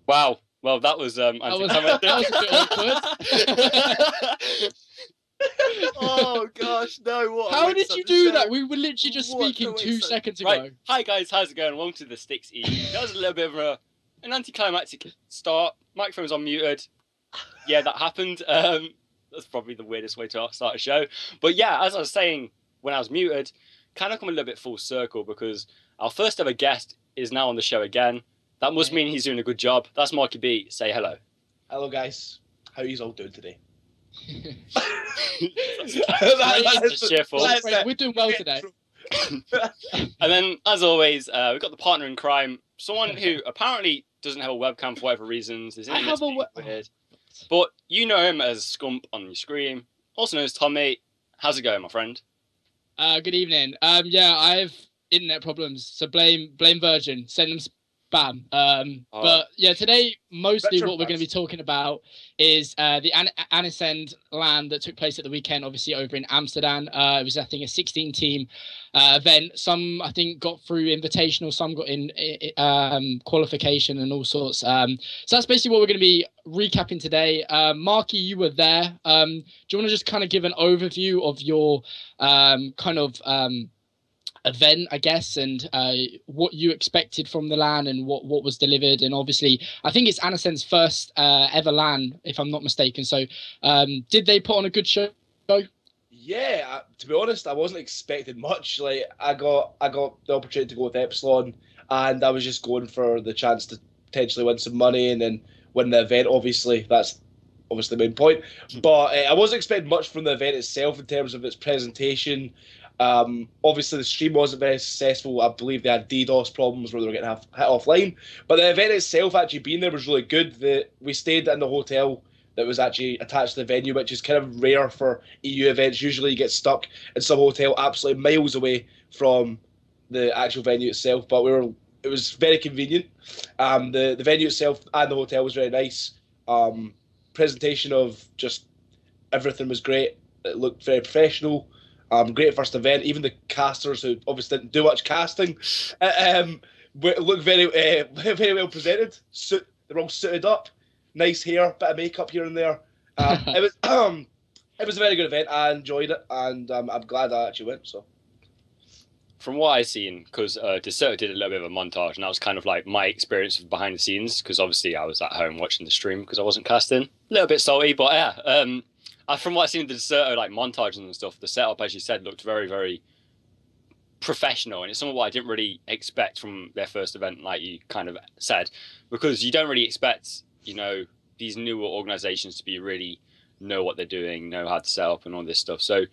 Wow. Well, that was that was a bit awkward. Oh gosh, no! What? How did you do that? We were literally just speaking 2 seconds ago. Right. Hi guys, how's it going? Welcome to the STiKS E. That was a little bit of an anticlimactic start. Microphone was unmuted. Yeah, that happened. That's probably the weirdest way to start a show. But yeah, as I was saying when I was muted, kind of come a little bit full circle because our first ever guest is now on the show again. That must mean he's doing a good job. That's MarkyB. Say hello. Hello, guys. How are you all doing today? We're doing well today. And then, as always, we've got the partner in crime, someone who apparently doesn't have a webcam for whatever reasons. I have a weird. But you know him as Scump on your screen. Also known as Tommy. How's it going, my friend? Good evening. Yeah, I have internet problems, so blame Virgin. Send them spam. But yeah, today mostly what we're going to be talking about is the Anicend LAN that took place at the weekend, obviously over in Amsterdam. It was, I think, a 16-team event. Some, I think, got through invitational, some got in qualification and all sorts. So that's basically what we're going to be recapping today. Marky, you were there. Do you want to just kind of give an overview of your event, I guess, and what you expected from the LAN and what was delivered? And obviously, I think it's Anicend's first ever LAN, if I'm not mistaken. So did they put on a good show? Yeah, to be honest, I wasn't expecting much. Like, I got the opportunity to go with Epsilon, and I was just going for the chance to potentially win some money and then win the event. Obviously, that's obviously the main point. But I wasn't expecting much from the event itself in terms of its presentation. Obviously, the stream wasn't very successful. I believe they had DDoS problems where they were getting hit offline. But the event itself, actually being there, was really good. We stayed in the hotel that was actually attached to the venue, which is kind of rare for EU events. Usually you get stuck in some hotel absolutely miles away from the actual venue itself. But it was very convenient. The venue itself and the hotel was very nice. Presentation of just everything was great. It looked very professional. Great first event. Even the casters, who obviously didn't do much casting, looked very very well presented. They're all suited up, nice hair, bit of makeup here and there. It was a very good event. I enjoyed it, and I'm glad I actually went. So, from what I've seen, because Dessert did a little bit of a montage, and that was kind of like my experience of behind the scenes. Because obviously I was at home watching the stream because I wasn't casting. A little bit salty, but yeah. From what I've seen in the Dessert like montages and stuff, the setup, as you said, looked very, very professional, and it's something what I didn't really expect from their first event, like you kind of said, because you don't really expect, these newer organizations to be really know what they're doing, know how to set up and all this stuff. So it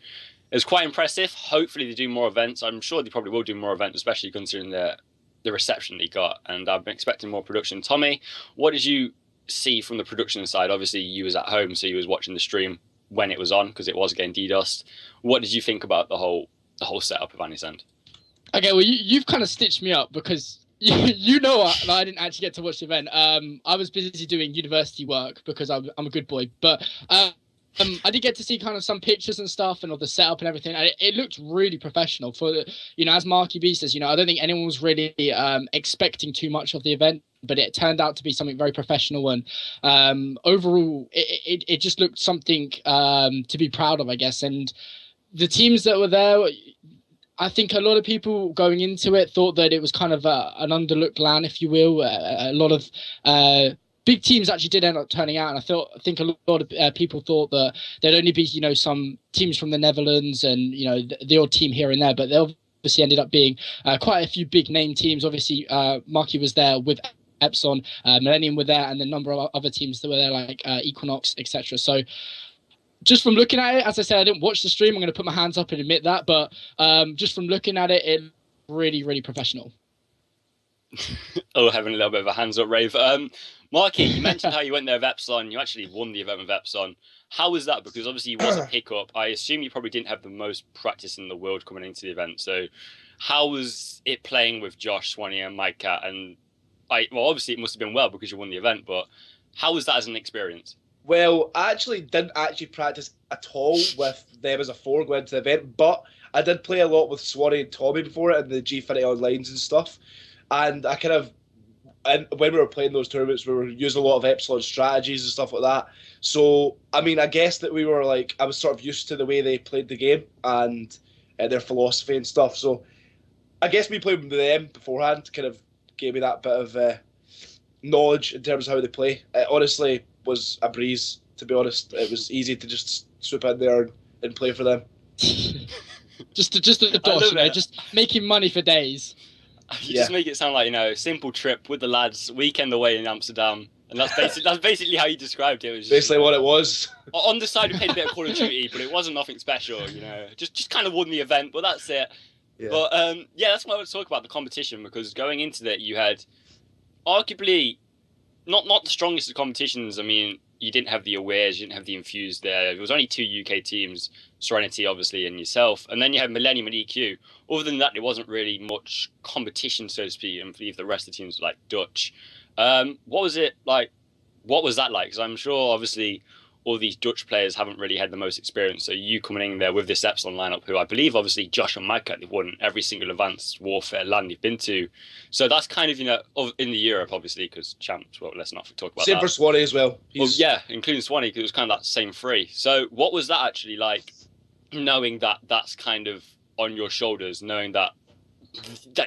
was quite impressive. Hopefully they do more events. I'm sure they probably will do more events, especially considering the reception they got, and I've been expecting more production. Tommy, what did you see from the production side? Obviously you was at home, so you was watching the stream when it was on because it was getting DDoSed. What did you think about the whole setup of Anicend? Okay, well you've kind of stitched me up because you know what, I didn't actually get to watch the event. I was busy doing university work because I'm a good boy, but I did get to see kind of some pictures and stuff and all the setup and everything. And it looked really professional. For as MarkyB says, I don't think anyone was really expecting too much of the event, but it turned out to be something very professional. And overall, it just looked something to be proud of, I guess. And the teams that were there, I think a lot of people going into it thought that it was kind of an underlooked LAN, if you will. A lot of big teams actually did end up turning out, and I think a lot of people thought that there'd only be some teams from the Netherlands and the odd team here and there, but they obviously ended up being quite a few big name teams. Obviously, Marky was there with Epsilon, Millennium were there, and a number of other teams that were there like Equinox, etc. So just from looking at it, as I said, I didn't watch the stream. I'm going to put my hands up and admit that, but just from looking at it, it really, really professional. Oh, having a little bit of a hands up rave. Marky, you mentioned how you went there with Epsilon. You actually won the event with Epsilon. How was that? Because obviously it was a pickup. I assume you probably didn't have the most practice in the world coming into the event. So how was it playing with Josh, Swanee and Mike Cat? And obviously it must have been well because you won the event, but how was that as an experience? Well, I actually didn't practice at all with them as a four going into the event, but I did play a lot with Swanee and Tommy before it in the G50 Onlines and stuff. And I and when we were playing those tournaments, we were using a lot of Epsilon strategies and stuff like that. So, I mean, I guess that we were like, I was sort of used to the way they played the game and their philosophy and stuff. So, I guess me playing with them beforehand kind of gave me that bit of knowledge in terms of how they play. It honestly was a breeze, to be honest. It was easy to just swoop in there and play for them. just a dosh, just making money for days. You just make it sound like, simple trip with the lads, weekend away in Amsterdam. And that's basically how you described it. It was just, basically what it was. On the side, we played a bit of Call of Duty, but it wasn't nothing special, Just kind of won the event, but that's it. Yeah. But, that's what I want to talk about, the competition, because going into that, you had arguably not the strongest of competitions. I mean, you didn't have the Awares, you didn't have the Infused there. There was only 2 UK teams, Serenity, obviously, and yourself. And then you had Millennium and EQ. Other than that, there wasn't really much competition, so to speak, and for the rest of the teams like Dutch. What was it like? What was that like? Because I'm sure, obviously, all these Dutch players haven't really had the most experience. So you coming in there with this Epsilon lineup, who I believe, obviously, Josh and Mike, they've won every single Advanced Warfare LAN you've been to. So that's kind of, in the Europe, obviously, because champs, well, let's not talk about that. Same for Swanee as well. Well, yeah, including Swanee, because it was kind of that same 3. So what was that actually like, knowing that that's kind of on your shoulders, knowing that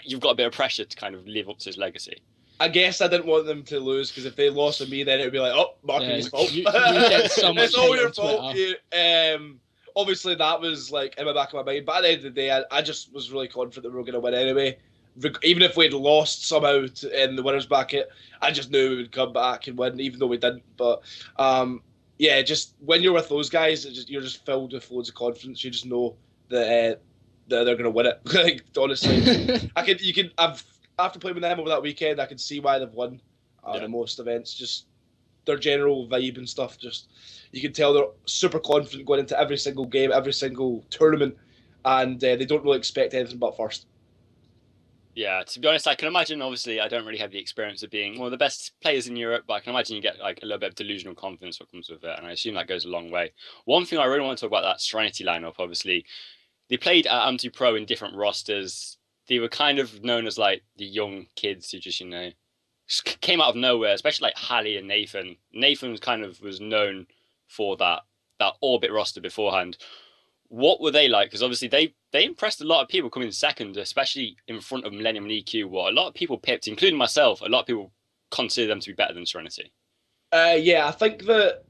you've got a bit of pressure to kind of live up to his legacy? I guess I didn't want them to lose, because if they lost to me, then it would be like, oh, MarkyB's fault. You get so much it's all your fault. Obviously, that was like in the back of my mind. But at the end of the day, I just was really confident that we were going to win anyway. Even if we'd lost somehow in the winners bracket, I just knew we would come back and win, even though we didn't. But just when you're with those guys, you're just filled with loads of confidence. You just know that they're going to win it. Like, honestly, after playing with them over that weekend, I can see why they've won in most events. Just their general vibe and stuff. Just you can tell they're super confident going into every single game, every single tournament, and they don't really expect anything but first. Yeah, to be honest, I can imagine, obviously, I don't really have the experience of being one of the best players in Europe, but I can imagine you get like a little bit of delusional confidence what comes with it, and I assume that goes a long way. One thing I really want to talk about, that Serenity lineup, obviously, they played at Am2 Pro in different rosters. They were kind of known as like the young kids who just, came out of nowhere, especially like Hallie and Nathan. Nathan was known for that Orbit roster beforehand. What were they like? Because obviously they impressed a lot of people coming second, especially in front of Millennium and EQ. What a lot of people picked, including myself, a lot of people consider them to be better than Serenity. I think that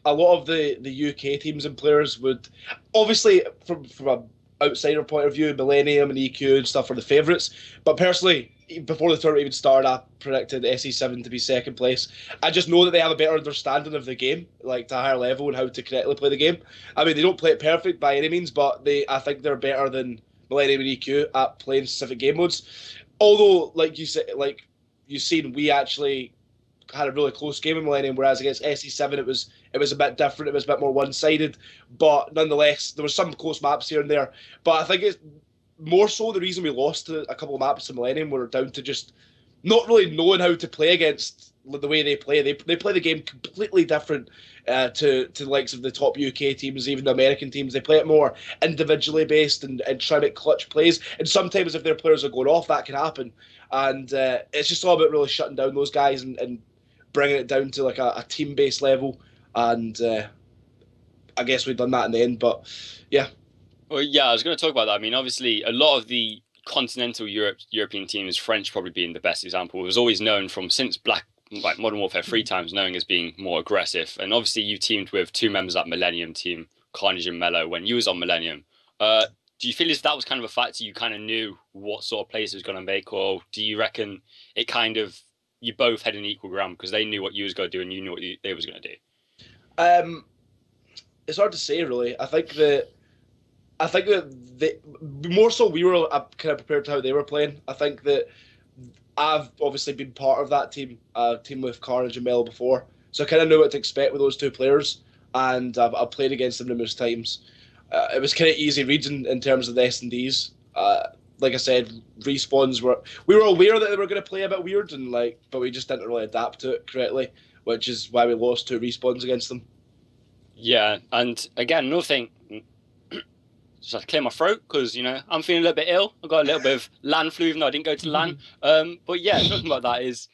a lot of the UK teams and players would, obviously, from a outsider point of view, Millennium and EQ and stuff are the favourites. But personally, before the tournament even started, I predicted SE7 to be second place. I just know that they have a better understanding of the game, like to a higher level, and how to correctly play the game. I mean, they don't play it perfect by any means, but I think they're better than Millennium and EQ at playing specific game modes. Although, like you said, like you've seen, we actually had a really close game in Millennium, whereas against SE7 it was a bit different. It was a bit more one-sided, but nonetheless there were some close maps here and there. But I think it's more so the reason we lost to a couple of maps in Millennium were down to just not really knowing how to play against the way they play. They play the game completely different to the likes of the top UK teams, even the American teams. They play it more individually based and try to make clutch plays. And sometimes if their players are going off, that can happen. And it's just all about really shutting down those guys and bringing it down to like a team-based level. And I guess we've done that in the end. But yeah. Well, yeah, I was going to talk about that. I mean, obviously, a lot of the continental European teams, French probably being the best example, was always known since Modern Warfare 3 times, knowing as being more aggressive. And obviously, you teamed with 2 members of that Millennium team, Carnage and Mello, when you was on Millennium. Do you feel as that was kind of a factor? You kind of knew what sort of plays it was going to make, or do you reckon it kind of you both had an equal ground because they knew what you was going to do and you knew what they was going to do? It's hard to say, really. I think that more so we were kind of prepared to how they were playing. I think that I've obviously been part of that team with Carnage and Mel before, so I kind of knew what to expect with those 2 players, and I've played against them numerous times. It was kind of easy reads in terms of the S&Ds. Like I said, respawns we were aware that they were going to play a bit weird, but we just didn't really adapt to it correctly, which is why we lost 2 respawns against them. Yeah, and again, another thing, just had to clear my throat because, you know, I'm feeling a little bit ill. I got a little bit of LAN flu, even though I didn't go to LAN. But yeah, talking about that is,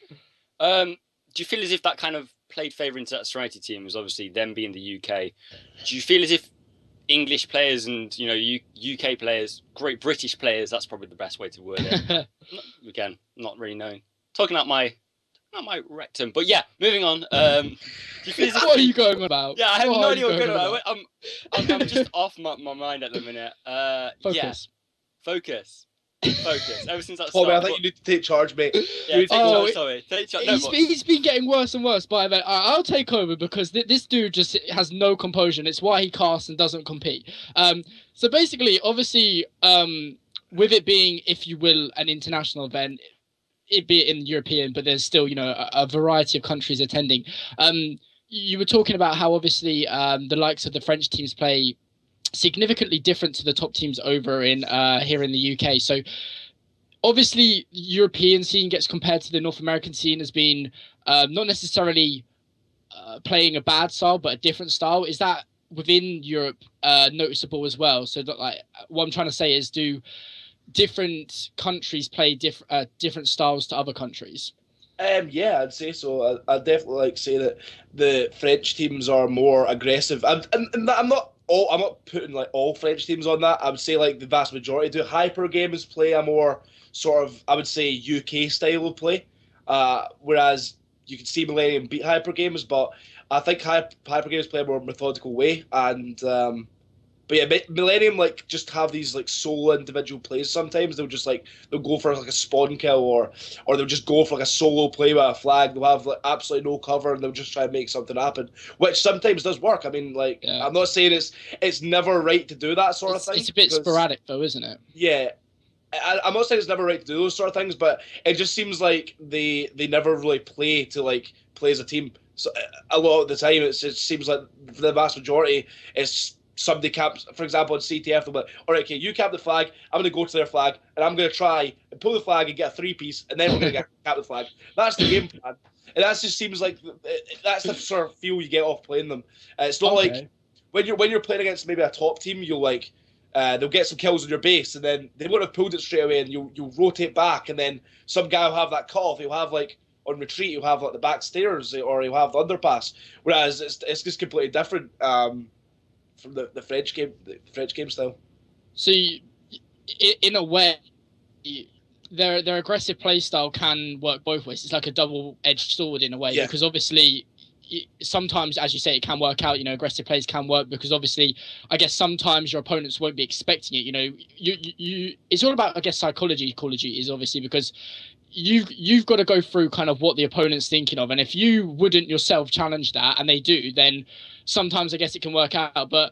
do you feel as if that kind of played favour into that Serenity team? Was obviously them being the UK. Do you feel as if English players and, you know, UK players, Great British players, that's probably the best way to word it. Again, not really knowing. Talking out my, not my rectum, but yeah, moving on. Do you feel as if what are you going on about? Yeah, I have no idea what I'm going about. I'm just off my mind at the minute. Focus. Yeah. Focus. Ever since that Tommy, started. I think you need to take charge, mate. Yeah, take charge, sorry. Take charge. No, he's been getting worse and worse by then. I'll take over because this dude just has no composure, and it's why he casts and doesn't compete. So basically, obviously, with it being, if you will, an international event, it be it in European, but there's still, you know, a variety of countries attending. You were talking about how obviously the likes of the French teams play significantly different to the top teams over in here in the UK. So obviously European scene gets compared to the North American scene as being not necessarily playing a bad style, but a different style. Is that within Europe noticeable as well? So that, like, what I'm trying to say is, do different countries play different styles to other countries? Yeah, I'd say so. I'd definitely like say that the French teams are more aggressive, and I'm not putting like all French teams on that. I would say like the vast majority do. Hyper Games play a more sort of, I would say, UK style of play, whereas you can see Millennium beat Hyper Games, but I think Hyper Games play a more methodical way, and but yeah, Millennium like just have these like solo individual plays. Sometimes they'll go for like a spawn kill, or they'll just go for like a solo play with a flag. They'll have like absolutely no cover, and they'll just try and make something happen, which sometimes does work. I mean, like, yeah. I'm not saying it's never right to do that sort of thing. It's a bit sporadic though, isn't it? Yeah. I'm not saying it's never right to do those sort of things, but it just seems like they never really play as a team. So a lot of the time, it seems like for the vast majority, it's somebody camps, for example, in CTF, they'll be like, all right, okay, you cap the flag, I'm going to go to their flag, and I'm going to try and pull the flag and get a 3-piece, and then we're going to cap the flag. That's the game plan. And that just seems like that's the sort of feel you get off playing them. It's not like when you're playing against maybe a top team, you'll like they'll get some kills on your base, and then they won't have pulled it straight away, and you'll rotate back, and then some guy will have that cutoff. He'll have like on retreat, he'll have like the back stairs, or he'll have the underpass. Whereas it's just completely different. From the French game style. So, in a way, their aggressive play style can work both ways. It's like a double-edged sword in a way, because obviously, sometimes, as you say, it can work out. You know, aggressive plays can work because obviously, I guess sometimes your opponents won't be expecting it. You know, you it's all about, I guess, psychology. Ecology is obviously because you've got to go through kind of what the opponent's thinking of, and if you wouldn't yourself challenge that, and they do, then sometimes I guess it can work out. But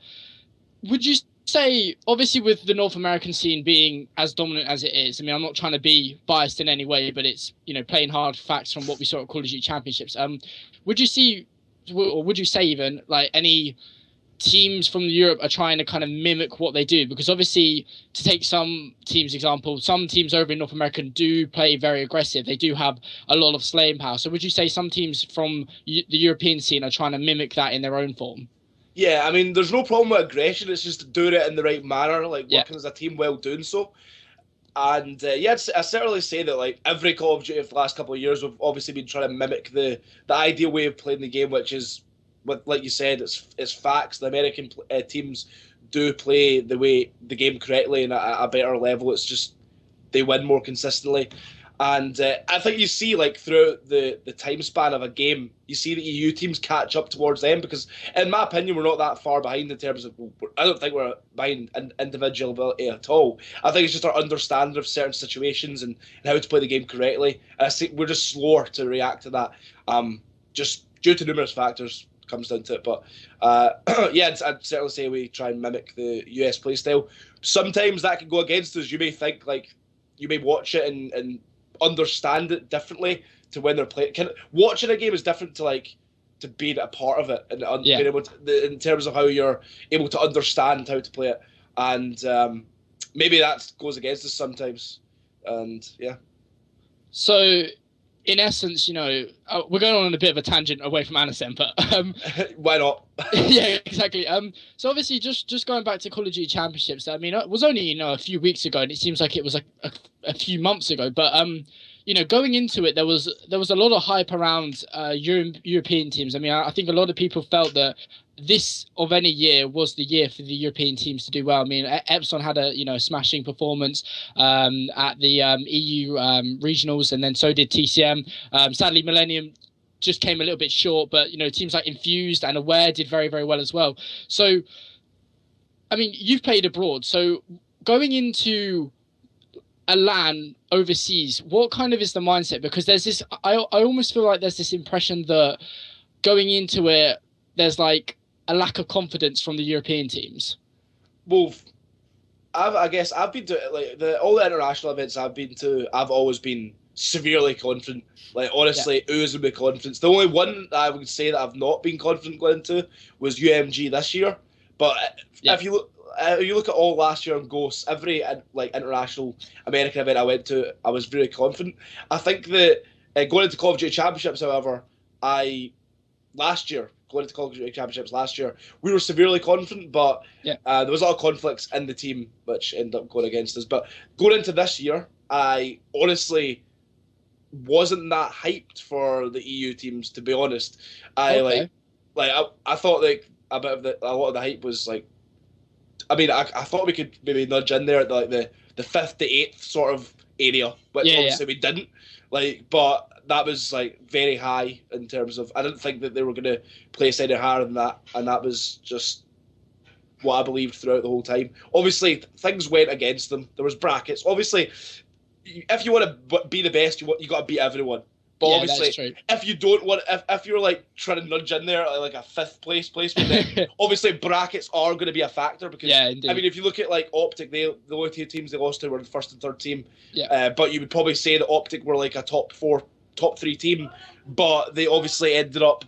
would you say, obviously with the North American scene being as dominant as it is, I mean, I'm not trying to be biased in any way, but it's, you know, plain hard facts from what we saw at Call of Duty Championships. Would you see, or would you say even, like, any teams from Europe are trying to kind of mimic what they do? Because obviously, to take some teams example, some teams over in North America do play very aggressive. They do have a lot of slaying power. So would you say some teams from the European scene are trying to mimic that in their own form? Yeah, I mean, there's no problem with aggression. It's just doing it in the right manner, like working as a team while doing so. And I certainly say that like every Call of Duty for the last couple of years, we've obviously been trying to mimic the ideal way of playing the game, which is, like you said, it's facts. The American teams do play the game correctly and at a better level. It's just they win more consistently, and I think you see like throughout the time span of a game, you see the EU teams catch up towards them because, in my opinion, we're not that far behind in terms of. I don't think we're behind in individual ability at all. I think it's just our understanding of certain situations and how to play the game correctly. And I think we're just slower to react to that, just due to numerous factors. Comes down to it, but I'd certainly say we try and mimic the US playstyle. Sometimes that can go against us. You may think like you may watch it and understand it differently to when they're playing. Watching a game is different to being a part of it and being able to, in terms of how you're able to understand how to play it, and maybe that goes against us sometimes. And yeah. So, in essence, we're going on a bit of a tangent away from Anicend, but why not? yeah, exactly. So obviously, just going back to Call of Duty Championships, I mean, it was only a few weeks ago, and it seems like it was a few months ago. But going into it, there was a lot of hype around European teams. I mean, I think a lot of people felt that this of any year was the year for the European teams to do well. I mean, Epsilon had a smashing performance at the EU regionals, and then so did TCM. Sadly, Millennium just came a little bit short, but teams like Infused and Aware did very, very well as well. So, I mean, you've played abroad, so going into a LAN overseas, what kind of is the mindset? Because there's this, I almost feel like there's this impression that going into it, there's like a lack of confidence from the European teams. Well, I guess I've been to all the international events I've been to. I've always been severely confident. Like honestly, oozing with confidence. The only one that I would say that I've not been confident going into was UMG this year. But if you look at all last year on Ghosts, every international American event I went to, I was very confident. I think that going into Call of Duty Championships, however, going into Call of Duty Championships last year, we were severely confident, but there was a lot of conflicts in the team which ended up going against us. But going into this year, I honestly wasn't that hyped for the EU teams, to be honest. I thought like a lot of the hype was like, I mean, I thought we could maybe nudge in there at the 5th to 8th sort of area, which obviously we didn't. But that was like very high in terms of, I didn't think that they were going to place any higher than that, and that was just what I believed throughout the whole time. Obviously, things went against them. There was brackets. Obviously, if you want to be the best, you got to beat everyone. But obviously, if you don't want, if you're like trying to nudge in there at like a 5th place placement, then obviously brackets are going to be a factor because I mean, if you look at like Optic, the only two teams they lost to were the 1st and 3rd team. But you would probably say that Optic were like a top 3 team, but they obviously ended up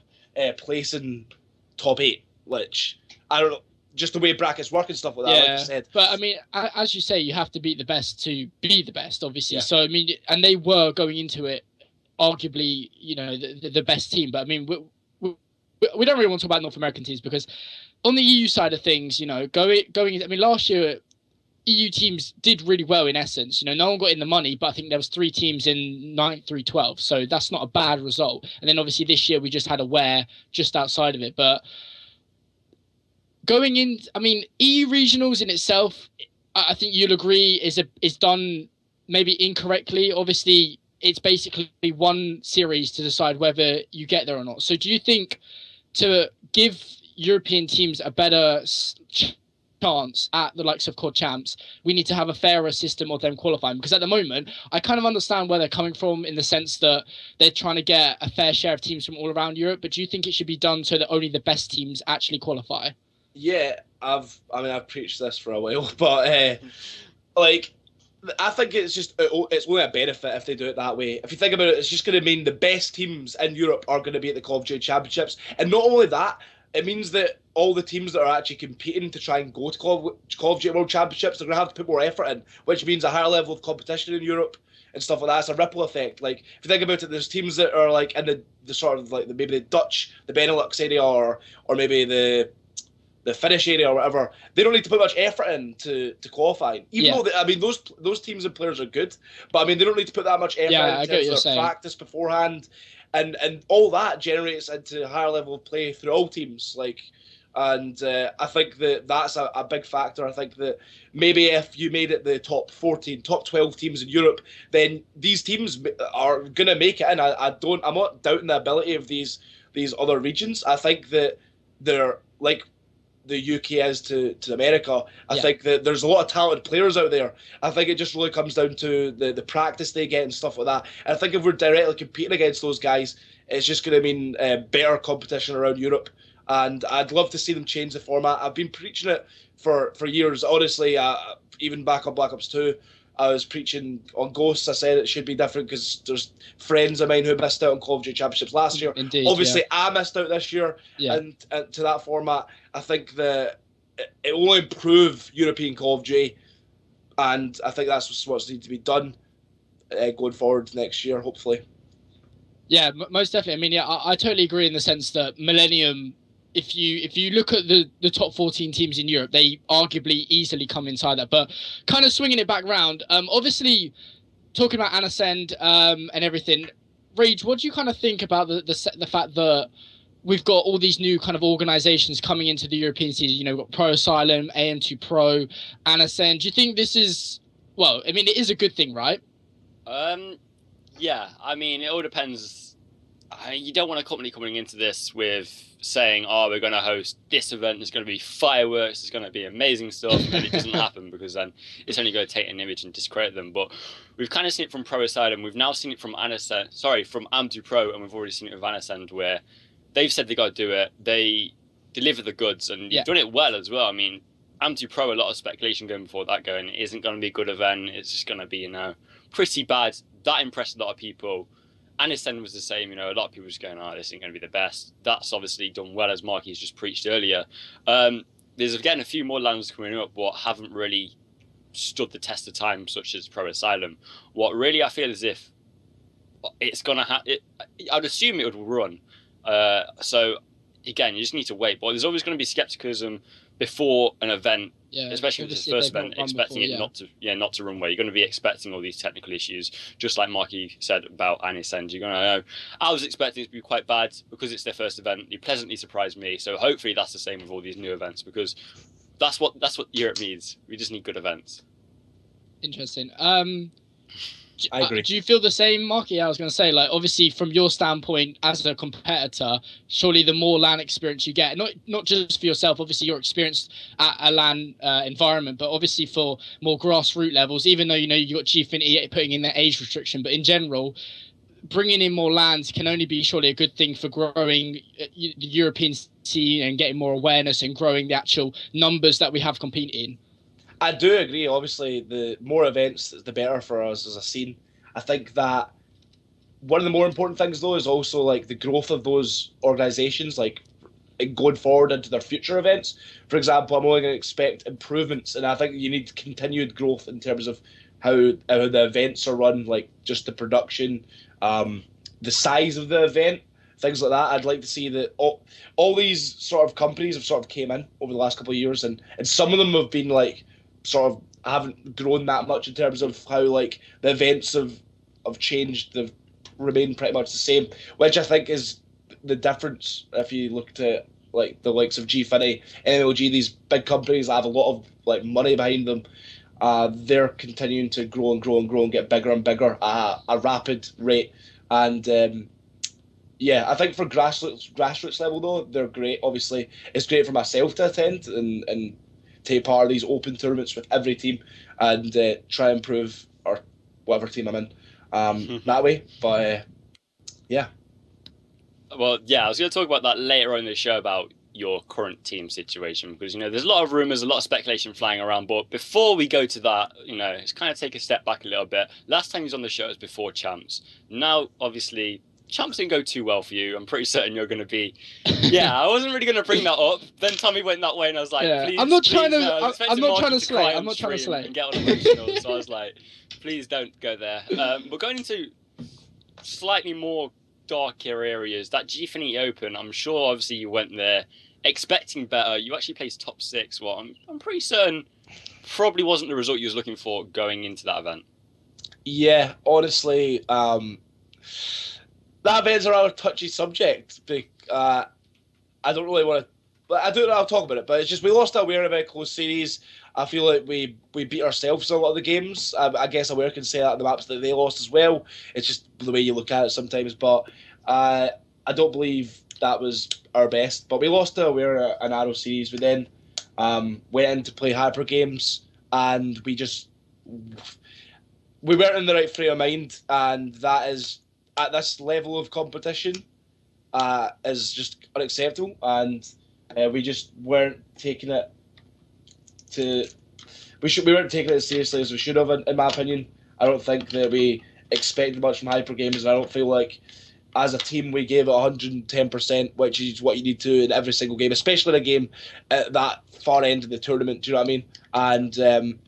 placing top 8, which I don't know. Just the way brackets work and stuff like that, like you said. But I mean, as you say, you have to beat the best to be the best, obviously. So I mean, and they were going into it arguably, the best team. But I mean, we don't really want to talk about North American teams because on the EU side of things, going. I mean, last year EU teams did really well in essence. No one got in the money, but I think there was 3 teams in 9th through 12th, so that's not a bad result. And then obviously this year we just had Aware just outside of it, but. Going in, I mean, EU regionals in itself, I think you'll agree is done maybe incorrectly. Obviously, it's basically one series to decide whether you get there or not. So do you think to give European teams a better chance at the likes of COD Champs, we need to have a fairer system of them qualifying? Because at the moment, I kind of understand where they're coming from in the sense that they're trying to get a fair share of teams from all around Europe. But do you think it should be done so that only the best teams actually qualify? Yeah, I've preached this for a while, but I think it's only a benefit if they do it that way. If you think about it, it's just going to mean the best teams in Europe are going to be at the Call of Duty Championships, and not only that, it means that all the teams that are actually competing to try and go to Call of Duty World Championships, they're going to have to put more effort in, which means a higher level of competition in Europe and stuff like that. It's a ripple effect. Like if you think about it, there's teams that are like in the sort of like maybe the Dutch, the Benelux area, or maybe the Finnish area or whatever. They don't need to put much effort in to qualify. Even though those teams and players are good, but I mean they don't need to put that much effort in terms of their practice beforehand, and all that generates into a higher level of play through all teams. I think that's a big factor. I think that maybe if you made it the top 14, top 12 teams in Europe, then these teams are going to make it in. I'm not doubting the ability of these other regions. I think that they're like the UK is to America. I think that there's a lot of talented players out there. I think it just really comes down to the practice they get and stuff like that. And I think if we're directly competing against those guys, it's just going to mean better competition around Europe. And I'd love to see them change the format. I've been preaching it for years. Honestly, even back on Black Ops 2, I was preaching on Ghosts. I said it should be different because there's friends of mine who missed out on Call of Duty Championships last year. Indeed, obviously, I missed out this year and to that format. I think that it will improve European Call of Duty, and I think that's what's needs to be done going forward next year, hopefully. Yeah, most definitely. I mean, yeah, I totally agree in the sense that Millennium, if you look at the top 14 teams in Europe, they arguably easily come inside that. But kind of swinging it back round, obviously talking about Anicend and everything, Rage, what do you kind of think about the fact that we've got all these new kind of organizations coming into the European season? You know, we've got Pro Asylum, AM2 Pro, Anicend. Do you think this is, well, I mean, it is a good thing, right? Yeah, I mean, it all depends. You don't want a company coming into this with saying, "Oh, we're going to host this event. There's going to be fireworks. There's going to be amazing stuff," and then it doesn't happen because then it's only going to take an image and discredit them. But we've kind of seen it from Pro Asylum. We've now seen it from from AM2 Pro, and we've already seen it with Anicend, where they've said they got to do it. They deliver the goods, and you've done it well as well. I mean, AM2 Pro, a lot of speculation going before that going, it isn't going to be a good event. It's just going to be, pretty bad. That impressed a lot of people. Anicend was the same, a lot of people just going, this isn't going to be the best. That's obviously done well, as Marky's just preached earlier. There's, again, a few more lands coming up what haven't really stood the test of time, such as Pro Asylum. What really I feel as if it's going to I'd assume it would run. So, again, you just need to wait. But there's always going to be skepticism before an event, especially if it's the first event, expecting it not to run well. You're going to be expecting all these technical issues, just like Marky said about Anicend. You're going to know. I was expecting it to be quite bad because it's their first event. It pleasantly surprised me. So hopefully that's the same with all these new events, because that's what Europe needs. We just need good events. Interesting. I agree. Do you feel the same, Marky? I was going to say, like, obviously from your standpoint as a competitor, surely the more LAN experience you get, not just for yourself, obviously you're experienced at a LAN environment, but obviously for more grassroots levels, even though, you got Gfinity putting in their age restriction, but in general, bringing in more LANs can only be surely a good thing for growing the European scene and getting more awareness and growing the actual numbers that we have competing. I do agree. Obviously, the more events, the better for us as a scene. I think that one of the more important things, though, is also like the growth of those organisations, like going forward into their future events. For example, I'm only going to expect improvements, and I think you need continued growth in terms of how the events are run, like just the production, the size of the event, things like that. I'd like to see that all these sort of companies have sort of came in over the last couple of years, and some of them have been like sort of haven't grown that much in terms of how like the events have changed. They've remained pretty much the same, which I think is the difference. If you look at like the likes of Gfinity, MLG, these big companies that have a lot of like money behind them, they're continuing to grow and grow and grow and get bigger and bigger at a rapid rate. And I think for grassroots level though, they're great. Obviously, it's great for myself to attend and take part of these open tournaments with every team and try and improve or whatever team I'm in that way. But yeah. Well, yeah, I was going to talk about that later on in the show about your current team situation, because there's a lot of rumors, a lot of speculation flying around. But before we go to that, it's kind of take a step back a little bit. Last time you was on the show was before Champs. Now, obviously, Champs didn't go too well for you. I'm pretty certain you're going to be. Yeah, I wasn't really going to bring that up. Then Tommy went that way, and I was like, please. I'm not trying to. No. I'm not trying to slay. I'm not trying to slay. And get all emotional. So I was like, please don't go there. We're going into slightly more darker areas. That Gfinity Open, I'm sure obviously you went there expecting better. You actually placed top 6. Well, I'm pretty certain probably wasn't the result you was looking for going into that event. Yeah, honestly, that event's a rather touchy subject. I don't really want to, but I do know I'll talk about it. But it's just we lost Aware in a very close series. I feel like we beat ourselves in a lot of the games. I guess Aware can say that in the maps that they lost as well. It's just the way you look at it sometimes. But I don't believe that was our best. But we lost to Aware an Arrow series. We then went in to play Hyper Games, and we weren't in the right frame of mind, and that is at this level of competition is just unacceptable, and we just weren't taking it we weren't taking it as seriously as we should have, in my opinion. I don't think that we expected much from Hyper Games, and I don't feel like as a team we gave it 110%, which is what you need to in every single game, especially in a game at that far end of the tournament. Do you know what I mean? And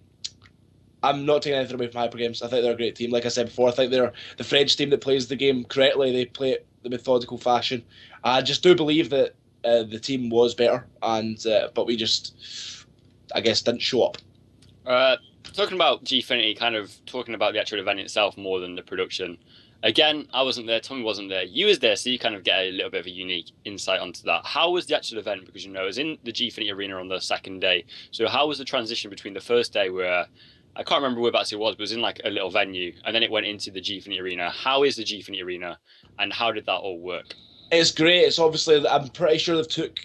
I'm not taking anything away from Hyper Games. I think they're a great team. Like I said before, I think they're the French team that plays the game correctly. They play it the methodical fashion. I just do believe that the team was better, and but we just, I guess, didn't show up. Talking about Gfinity, kind of talking about the actual event itself more than the production. Again, I wasn't there. Tommy wasn't there. You was there, so you kind of get a little bit of a unique insight onto that. How was the actual event? Because it was in the Gfinity arena on the second day. So how was the transition between the first day where I can't remember whereabouts it was, but it was in like a little venue, and then it went into the Gfinity arena. How is the Gfinity arena, and how did that all work? It's great. It's obviously, I'm pretty sure they've took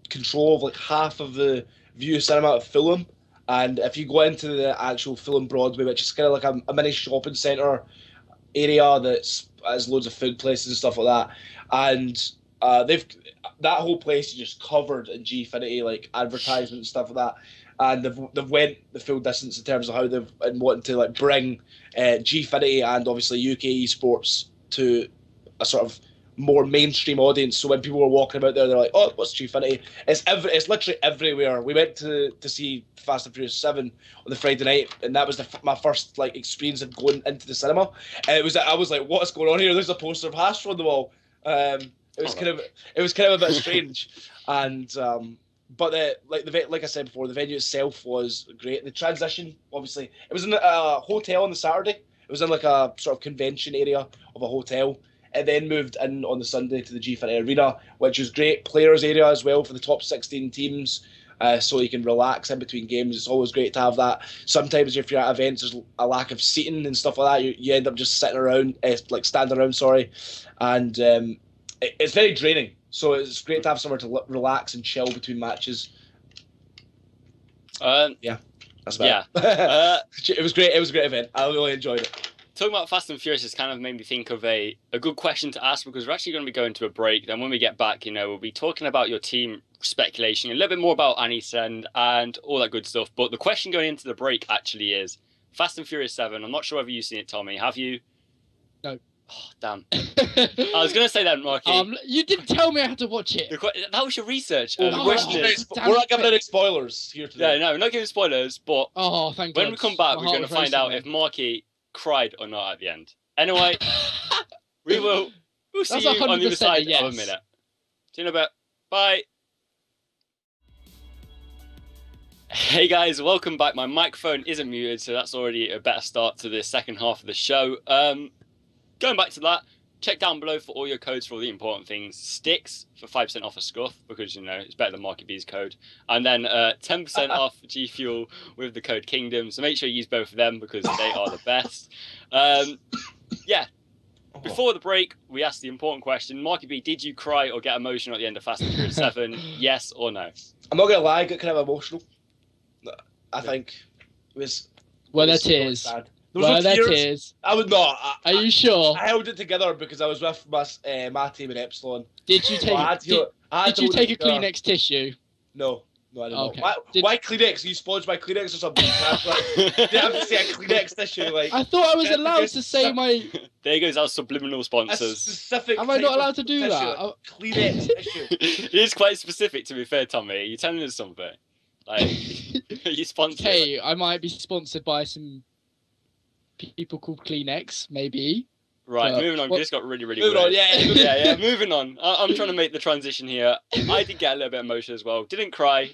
control of like half of the View Cinema at Fulham. And if you go into the actual Fulham Broadway, which is kind of like a mini shopping centre area that has loads of food places and stuff like that, and that whole place is just covered in Gfinity, like advertisements and stuff like that. And they've went the full distance in terms of how they've and wanting to like bring Gfinity and obviously UK esports to a sort of more mainstream audience. So when people were walking about there, they're like, "Oh, what's Gfinity?" It's literally everywhere. We went to see Fast and Furious 7 on the Friday night, and that was my first like experience of going into the cinema. And I was like, "What's going on here?" There's a poster of Astro on the wall. It was kind of a bit strange, and but like I said before, the venue itself was great. The transition, obviously, it was in a hotel on the Saturday. It was in like a sort of convention area of a hotel. It then moved in on the Sunday to the Gfinity Arena, which was great players area as well for the top 16 teams, so you can relax in between games. It's always great to have that. Sometimes if you're at events, there's a lack of seating and stuff like that. You end up just sitting around, standing around, sorry, and it's very draining. So it's great to have somewhere to relax and chill between matches. Yeah, that's about it. It was great. It was a great event. I really enjoyed it. Talking about Fast and Furious has kind of made me think of a good question to ask, because we're actually going to be going to a break. Then when we get back, we'll be talking about your team speculation, a little bit more about Anicend and all that good stuff. But the question going into the break actually is Fast and Furious 7. I'm not sure whether you've seen it, Tommy. Have you? No. Oh, damn. I was going to say that, Marky. You didn't tell me I had to watch it. That was your research. We're not giving any spoilers here today. No, we're not giving spoilers, but thank God. when we come back, we're going to find out if Marky cried or not at the end. Anyway, we'll see you on the other side of a minute. See you in a bit. Bye. Hey guys, welcome back. My microphone isn't muted, so that's already a better start to the second half of the show. Going back to that, check down below for all your codes for all the important things. STiKS for 5% off a scuff, because it's better than MarkyB's code. And then 10% off G Fuel with the code Kingdom. So make sure you use both of them because they are the best. Before the break, we asked the important question. MarkyB, did you cry or get emotional at the end of Fast and Furious 7? Yes or no? I'm not going to lie, I got kind of emotional. I think it was... Were there tears? Sad. Were there tears? I would not. Are you sure? I held it together because I was with my team in Epsilon. Did you take? Did you take a Kleenex tissue? No, I didn't. Okay. Why Kleenex? Are you sponsored by Kleenex or something? Did I have to say a Kleenex tissue? Like I thought I was allowed to say my. There goes our subliminal sponsors. Specific. Am I not allowed to do tissue, that? like Kleenex tissue. It is quite specific, to be fair, Tommy. You're telling us something. Like, you sponsored. Okay, I might be sponsored by some people called Kleenex, maybe. Right, moving on. This got really weird. On, yeah. Moving on. I'm trying to make the transition here. I did get a little bit emotional as well. Didn't cry.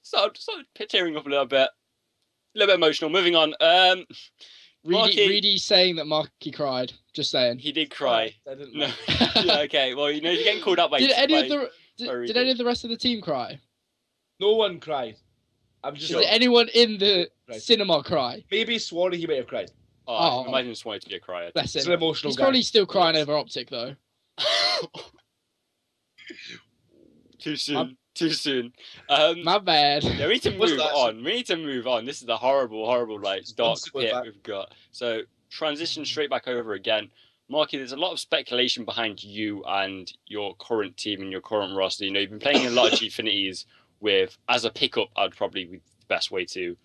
Started tearing up a little bit emotional. Moving on. Reedy saying that Marky cried. Just saying. He did cry. I didn't No. Yeah, okay. Well, you're getting called out by. Did any of the rest of the team cry? No one cried. I'm just. Did anyone in the cinema cry? Maybe Swanee, he might have cried. Oh, I imagine Swanee to be a crier. Bless him. He's an emotional He's guy. probably still crying over Optic though. Too soon. My bad. Yeah, we need to move on. This is the horrible, dark pit we've got. So transition straight back over again. Marky, there's a lot of speculation behind you and your current team and your current roster. You've been playing a lot of Gfinities with, as a pickup, I'd probably be the best way to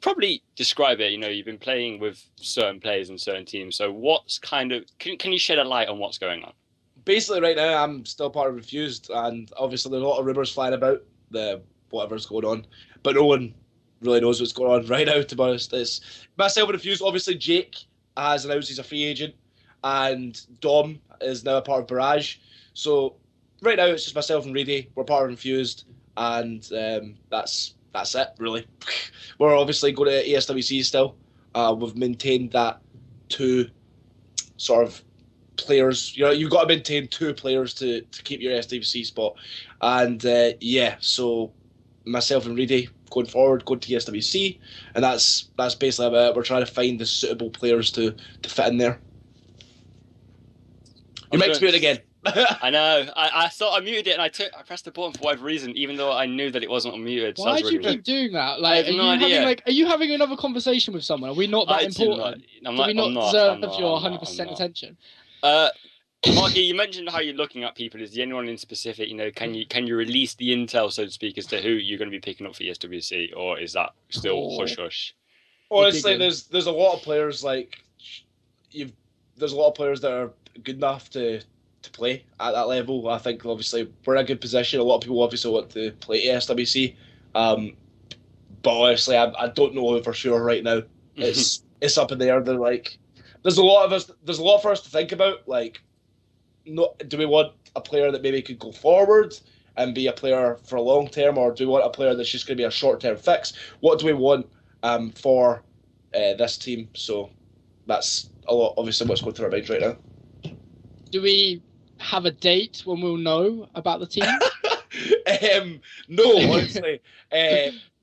probably describe it. You've been playing with certain players and certain teams. So what's can you shed a light on what's going on? Basically, right now, I'm still part of Refused, and obviously there's a lot of rumours flying about whatever's going on, but no one really knows what's going on right now, to be honest. It's myself and Fuse. Obviously, Jake has announced he's a free agent, and Dom is now a part of Barrage. So right now, it's just myself and Reedy. We're part of Infused, and that's it, really. We're obviously going to ASWC still. We've maintained that 2 sort of players. You know, you've got to maintain 2 players to keep your SWC spot. And yeah, so myself and Reedy going forward, going to SWC, and that's basically about it. We're trying to find the suitable players to fit in there. You might mute it again. I know. I thought I muted it, and I pressed the button for whatever reason, even though I knew that it wasn't unmuted. Why do you keep doing that? Like, are you having another conversation with someone? Are we not that important? Do we not deserve your 100% attention? Marky, you mentioned how you're looking at people. Is there anyone in specific? You know, can you release the intel, so to speak, as to who you're going to be picking up for SWC, or is that still hush hush? Honestly, there's a lot of players there's a lot of players that are good enough to play at that level. I think obviously we're in a good position. A lot of people obviously want to play SWC, but honestly, I don't know for sure right now. It's up in the air. They're like, there's a lot for us to think about. Like, do we want a player that maybe could go forward and be a player for a long term, or do we want a player that's just going to be a short term fix? What do we want for this team? So that's a lot, obviously, what's going through our minds right now. Do we have a date when we'll know about the team? No, honestly.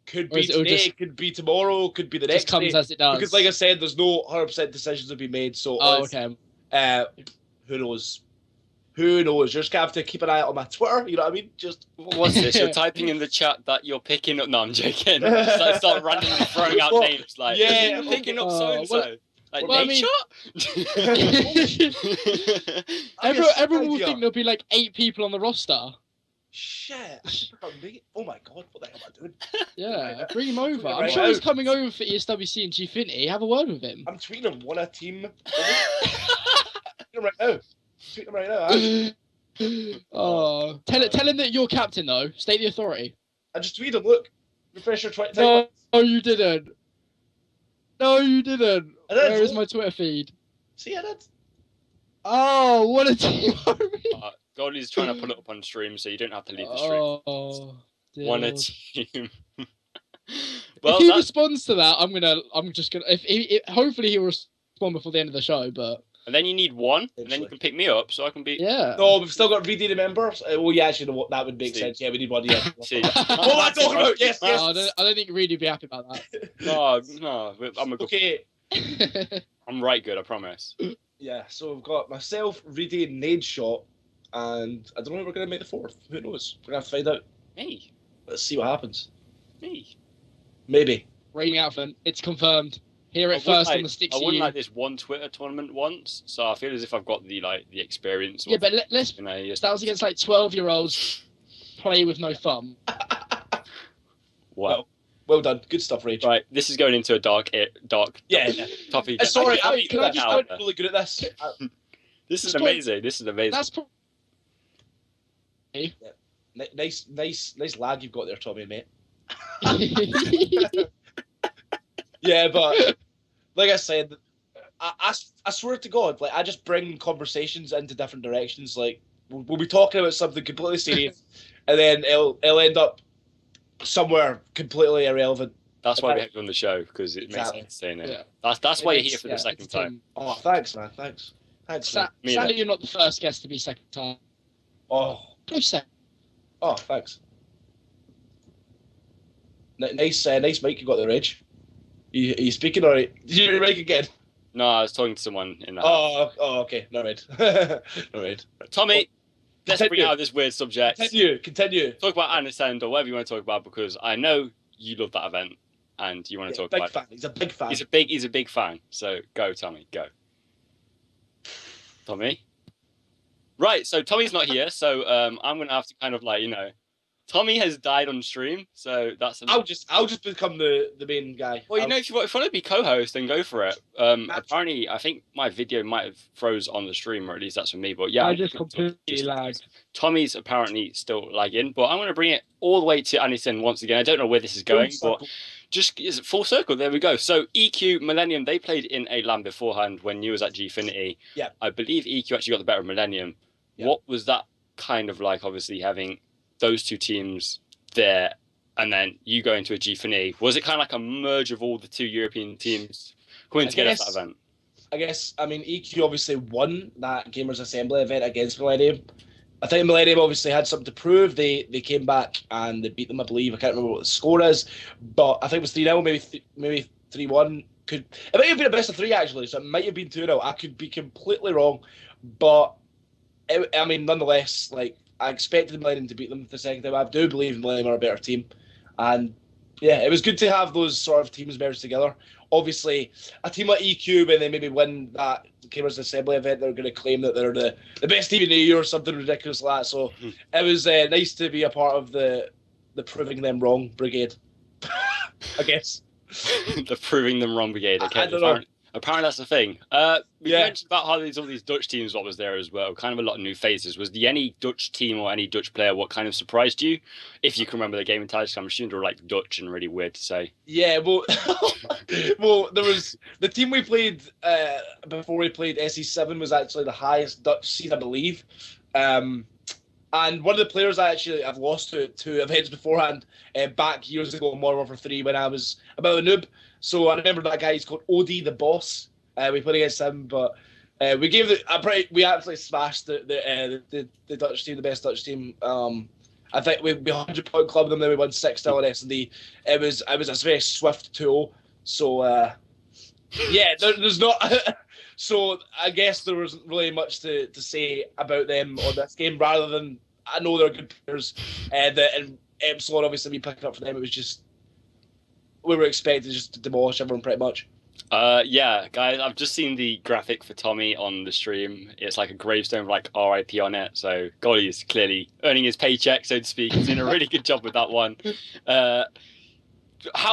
Could be today, could be tomorrow, could be the next day. Just comes as it does. Because like I said, there's no 100% decisions to be made. So okay. Who knows? Who knows? You're just going to have to keep an eye out on my Twitter, you know what I mean? Just what's this? You're typing in the chat that you're picking up. No, I'm joking. Start randomly throwing out names like, yeah, I'm picking up so-and-so. Like, nature? Everyone will think there'll be like 8 people on the roster. Shit. Oh my god, what the hell am I doing? Yeah, bring him over. I'm sure he's coming over for ESWC and Gfinity. Have a word with him. I'm tweeting him, want a team. Tweet him right now. Tweet him right now. Oh, tell him that you're captain though. State the authority. I just tweeted him, look. Refresh your Twitter. No, you didn't. No, you didn't. Where is my Twitter feed? See, I did. Oh, what a team! Goldie's trying to put it up on stream, so you don't have to leave the stream. Oh, One a team. Well, if he responds to that, I'm just gonna. Hopefully he'll respond before the end of the show. But and then you need one, and then you can pick me up, so I can be. Yeah. No, we've still got Reedy to members. Well, yeah, actually, that would make sense. Yeah, we need one. Yeah. See. What am I talking about? Yes. I don't think Reedy would be happy about that. No, I'm a good. Okay. I'm right good, I promise. Yeah, so we've got myself, Reedy, and Nade Shot, and I don't know if we're going to make the 4th. Who knows? We're going to have to find out. Me. Let's see what happens. Me. Maybe. Rating outfit. It's confirmed. Hear it first on the STiKS. I won like this one Twitter tournament once, so I feel as if I've got the experience. Yeah, but let's. That was against like 12-year-olds play with no thumb. Wow. Well done. Good stuff, Rach. Right, this is going into a dark topic. Sorry, I'm really good at this. This is amazing. That's nice lag you've got there, Tommy, mate. Yeah, but like I said, I swear to God, like I just bring conversations into different directions. Like we'll be talking about something completely serious, and then it'll end up somewhere completely irrelevant. That's why we have you on the show, because it makes sense saying it. Yeah. That's why you're here for the second time. Oh, thanks, man. Thanks. Sadly, you're not the first guest to be second time. Oh. Close second. Oh, thanks. Nice mic you got there, Reg. Are you speaking, or did you hear your mic again? No, I was talking to someone in that. Oh, okay. No, right. No, right. Tommy, let's bring out this weird subject. Continue. Talk about Anicend or whatever you want to talk about, because I know you love that event and you want to talk about it. He's a big fan. He's a big fan. So go, Tommy, go. Tommy? Right, so Tommy's not here, so I'm going to have to kind of Tommy has died on stream, so that's. I'll just become the main guy. Well, if you want to be co-host, then go for it. Apparently, I think my video might have froze on the stream, or at least that's for me. But yeah, I just completely lagged. Tommy's apparently still lagging, but I'm going to bring it all the way to Anicend once again. I don't know where this is going, but just is it full circle? There we go. So EQ Millennium, they played in a LAN beforehand when you was at Gfinity. Yeah, I believe EQ actually got the better of Millennium. Yeah. What was that kind of like? Obviously having those two teams there, and then you go into a Gfinity. Was it kind of like a merge of all the two European teams coming together for that event? I mean, EQ obviously won that Gamers Assembly event against Millennium. I think Millennium obviously had something to prove. They came back and they beat them, I believe. I can't remember what the score is, but I think it was 3-0, maybe 3-1. It might have been a best of 3 actually, so it might have been 2-0. I could be completely wrong, but I mean, nonetheless, like I expected Millennium to beat them the second time. I do believe Millennium are a better team, and yeah, it was good to have those sort of teams merged together. Obviously, a team like EQ, when they maybe win that Gamers Assembly event, they're going to claim that they're the best team in the year or something ridiculous like that. So it was nice to be a part of the proving them wrong brigade, I guess. The proving them wrong brigade. Okay, I don't know. Apparently that's the thing. You mentioned about how all these Dutch teams, what was there as well, kind of a lot of new faces. Was there any Dutch team or any Dutch player what kind of surprised you? If you can remember the game in titles, I'm assuming they were like Dutch and really weird to say. Yeah, well, well, there was the team we played before we played SE7 was actually the highest Dutch seed, I believe. And one of the players I've lost to 2 events beforehand, back years ago in Modern Warfare 3 when I was about a noob. So I remember that guy. He's called Odie the Boss. We played against him, but we absolutely smashed the Dutch team, the best Dutch team. I think we 100-point club them. Then we won 6-0 on S&D. It was a very swift 2-0. So yeah, there's not. So I guess there wasn't really much to say about them on this game. Rather than I know they're good players. And Epsilon obviously me picking up for them. It was just. We were expected just to demolish everyone pretty much. Yeah, guys, I've just seen the graphic for Tommy on the stream. It's like a gravestone with like RIP on it. So Golly is clearly earning his paycheck, so to speak. He's doing a really good job with that one. How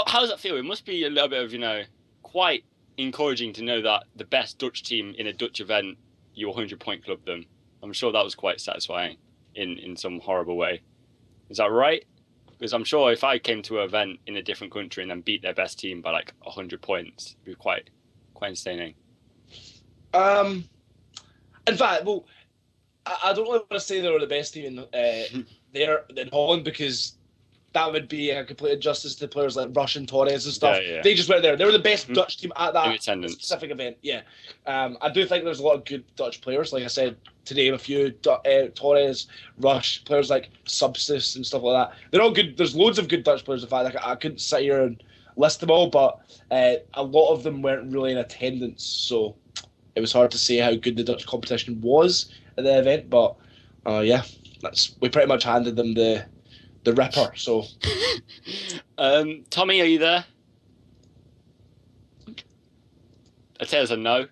does that feel? It must be a little bit of, quite encouraging to know that the best Dutch team in a Dutch event, you 100-point club them. I'm sure that was quite satisfying in some horrible way. Is that right? Because I'm sure if I came to an event in a different country and then beat their best team by like 100 points, it'd be quite entertaining. In fact, well, I don't really want to say they were the best team in Holland because that would be a complete injustice to players like Rush and Torres and stuff. Yeah. They just weren't there. They were the best Dutch team at that specific event. Yeah, I do think there's a lot of good Dutch players. Like I said, to name a few, Torres, Rush, players like Subsys and stuff like that. They're all good. There's loads of good Dutch players. In fact, I couldn't sit here and list them all, but a lot of them weren't really in attendance, so it was hard to say how good the Dutch competition was at the event. But yeah, we pretty much handed them the ripper. So, Tommy, are you there? I'd say there's a no.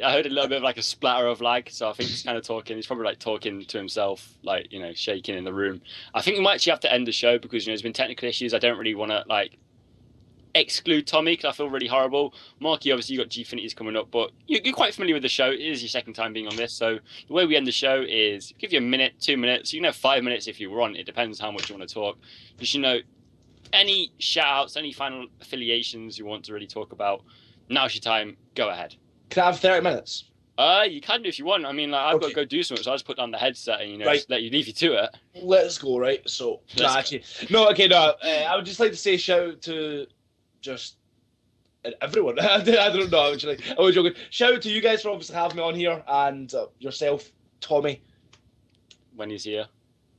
I heard a little bit of like a splatter of lag, so I think he's kind of talking. He's probably like talking to himself, like shaking in the room. I think we might actually have to end the show because there's been technical issues. I don't really want to like exclude Tommy because I feel really horrible. Marky, obviously you got Gfinity's coming up, but you're quite familiar with the show. It is your second time being on this, so the way we end the show is give you a minute, 2 minutes. You can have 5 minutes if you want. It depends how much you want to talk. Just any shout outs, any final affiliations you want to really talk about. Now's your time. Go ahead. Can I have 30 minutes? You can do if you want. I mean, I've got to go do something, so I'll just put down the headset and just leave you to it. Let's go, right? So, I would just like to say shout out to just everyone. I don't know, actually. I was joking. Shout out to you guys for obviously having me on here and yourself, Tommy. When he's here.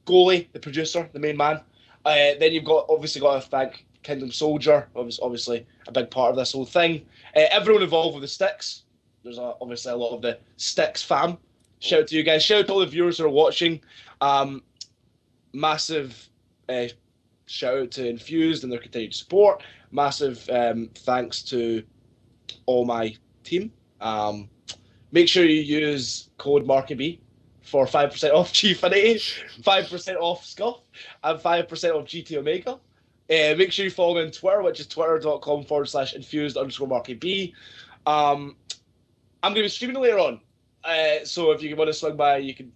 Goalie, the producer, the main man. Then you've obviously got to thank Kingdom Soldier, obviously a big part of this whole thing. Everyone involved with the STiKS. There's obviously a lot of the STiKS fam. Shout out to you guys. Shout out to all the viewers who are watching. Massive shout out to Infused and their continued support. Massive thanks to all my team. Make sure you use code MarkyB for 5% off Gfinity, 5% off Scuff, and 5% off GT Omega. Make sure you follow me on Twitter, which is twitter.com/infused_MarkyB. I'm going to be streaming later on. So if you want to swing by, you can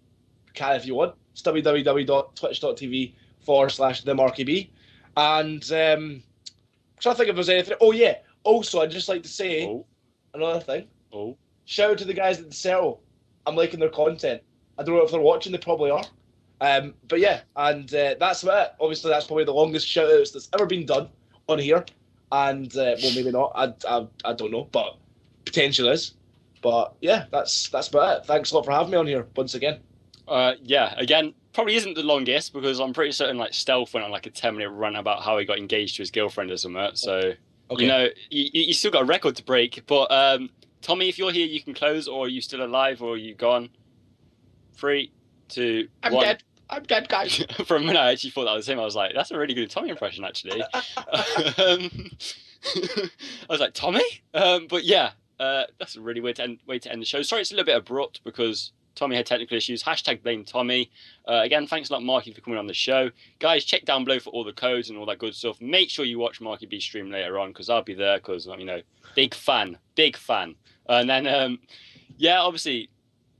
if you want. It's www.twitch.tv/themarkyb. And I'm trying to think if there's anything. Oh, yeah. Also, I'd just like to say another thing. Shout out to the guys at the Settle. I'm liking their content. I don't know if they're watching, they probably are. But yeah, and that's about it. Obviously, that's probably the longest shout outs that's ever been done on here. And, well, maybe not. I don't know, but potential is. But yeah, that's about it. Thanks a lot for having me on here once again. Yeah, again, probably isn't the longest because I'm pretty certain like Stealth went on like a 10-minute run about how he got engaged to his girlfriend or something. So, you know, you still got a record to break. But Tommy, if you're here, you can close, or are you still alive, or are you gone? 3, 2, 1. I'm dead. I'm dead, guys. For a minute, I actually thought that was him. I was like, that's a really good Tommy impression, actually. I was like, Tommy? But yeah, that's a really weird way to end the show. Sorry, it's a little bit abrupt because Tommy had technical issues. #blame Tommy. Again, thanks a lot, Marky, for coming on the show. Guys, check down below for all the codes and all that good stuff. Make sure you watch MarkyB stream later on because I'll be there because, you know, big fan. And then, yeah, obviously,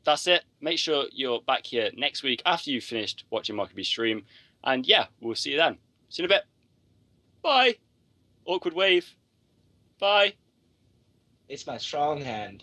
that's it. Make sure you're back here next week after you've finished watching MarkyB stream. And yeah, we'll see you then. See you in a bit. Bye. Awkward wave. Bye. It's my strong hand.